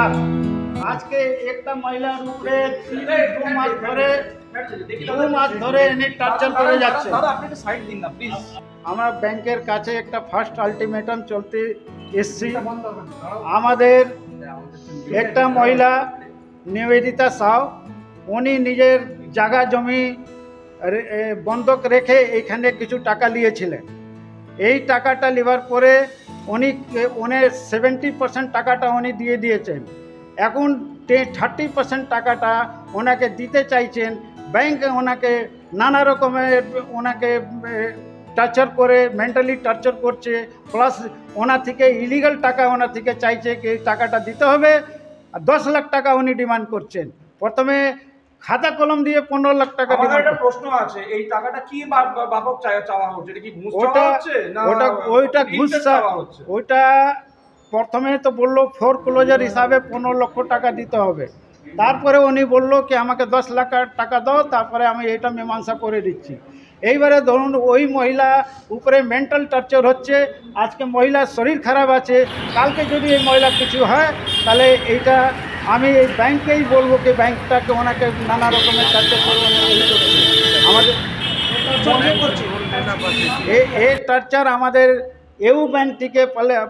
নমস্কার। আজকে একটা মহিলার উপরে 2 মাস ধরে এনে টর্চার করে যাচ্ছে। আমরা ব্যাংকের কাছে একটা ফার্স্ট আলটিমেটাম চলতে এসছি। আমাদের একটা মহিলা নিবেদিতা সাউ, উনি নিজের জায়গা জমি বন্ধক রেখে এখানে কিছু টাকা নিয়েছিলেন। এই টাকাটা নেওয়ার পরে উনি 70% টাকাটা উনি দিয়ে দিয়েছেন। এখন 30% টাকাটা ওনাকে দিতে চাইছেন। ব্যাংক ওনাকে নানা রকমের টর্চার করে, মেন্টালি টর্চার করছে, প্লাস ওনার থেকে ইলিগাল টাকা ওনার থেকে চাইছে কি এই টাকাটা দিতে হবে। 10 লাখ টাকা উনি ডিমান্ড করছেন। প্রথমে খাতা কলম দিয়ে 15 লাখ টাকা। আমার একটা প্রশ্ন আছে, এই টাকাটা কি বাবদ চাওয়া হচ্ছে? এটা কি ঘুষ চাওয়া হচ্ছে না ওইটা ঘুষ চাওয়া হচ্ছে? ওইটা প্রথমে তো বললো ফোরক্লোজার হিসাবে 15 লক্ষ টাকা দিতে হবে। তারপরে উনি বললো কি আমাকে 10 লাখ টাকা দাও, তারপরে আমি এইটা মীমাংসা করে দিচ্ছি। এইবারে ধরুন ওই মহিলা উপরে মেন্টাল টর্চার হচ্ছে। আজকে মহিলার শরীর খারাপ আছে, কালকে যদি এই মহিলা কিছু হয় তাহলে এইটা আমি এই ব্যাংকেই বলবো কি ব্যাংকটাকে ওনাকে নানা রকমের টর্চার করছে আমাদের। এই টর্চার আমাদের ইউ ব্যাংক থেকে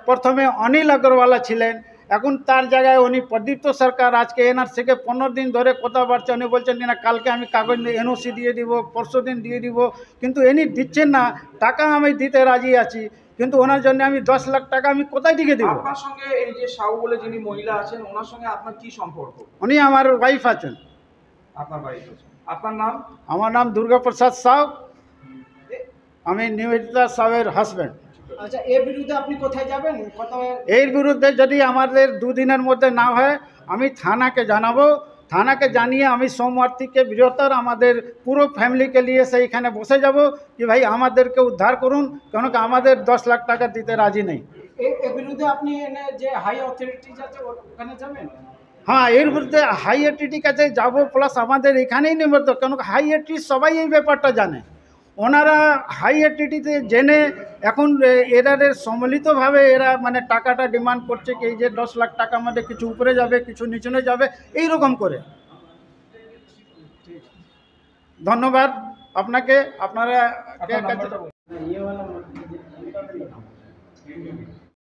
প্রথমে অনিল আগরওয়ালা ছিলেন, এখন তার জায়গায় উনি প্রদীপ্ত সরকার। আজকে এনার থেকে 15 দিন ধরে কথাবার্তা উনি বলছেন না কালকে আমি কাগজ এনওসি দিয়ে দিব, পরশু দিন দিয়ে দিব, কিন্তু ইনি দিচ্ছেন না। টাকা আমি দিতে রাজি আছি, কিন্তু ওনার জন্য আমি 10 লাখ টাকা আমি কোথায় দিকে দিব? আপনার সঙ্গে এই যে সাউ বলে যিনি মহিলা আছেন, ওনার সঙ্গে আপনার কি সম্পর্ক? উনি আমার ওয়াইফ আছেন। আপনার ওয়াইফ আছেন। আপনার নাম? আমার নাম দুর্গা প্রসাদ সাউ, আমি নিবেদিতা সাউয়ের হাজব্যান্ড। আচ্ছা, এর বিরুদ্ধে আপনি কোথায় যাবেন? এর বিরুদ্ধে যদি আমাদের 2 দিনের মধ্যে না হয় আমি থানাকে জানাবো। থানাকে জানিয়ে আমি সোমবার থেকে বৃহত্তর আমাদের পুরো ফ্যামিলিকে নিয়ে সেইখানে বসে যাব কি ভাই আমাদেরকে উদ্ধার করুন, কেন কি আমাদের 10 লাখ টাকা দিতে রাজি নেই। এর বিরুদ্ধে আপনি যে হাই অথরিটিজ আছে ওখানে যাবেন? হ্যাঁ, এর বিরুদ্ধে হাই অথরিটির কাছে যাবো, প্লাস আমাদের এখানেই নিবদ্ধ, কেন হাই অথরিটি সবাই এই ব্যাপারটা জানে। ওনারা হাই অথরিটিতে জেনে এখন এদের সম্মিলিতভাবে এরা মানে টাকাটা ডিমান্ড করছে কি এই যে 10 লাখ টাকা মধ্যে কিছু উপরে যাবে, কিছু নিচনে যাবে, এই রকম করে। ধন্যবাদ আপনাকে। আপনারা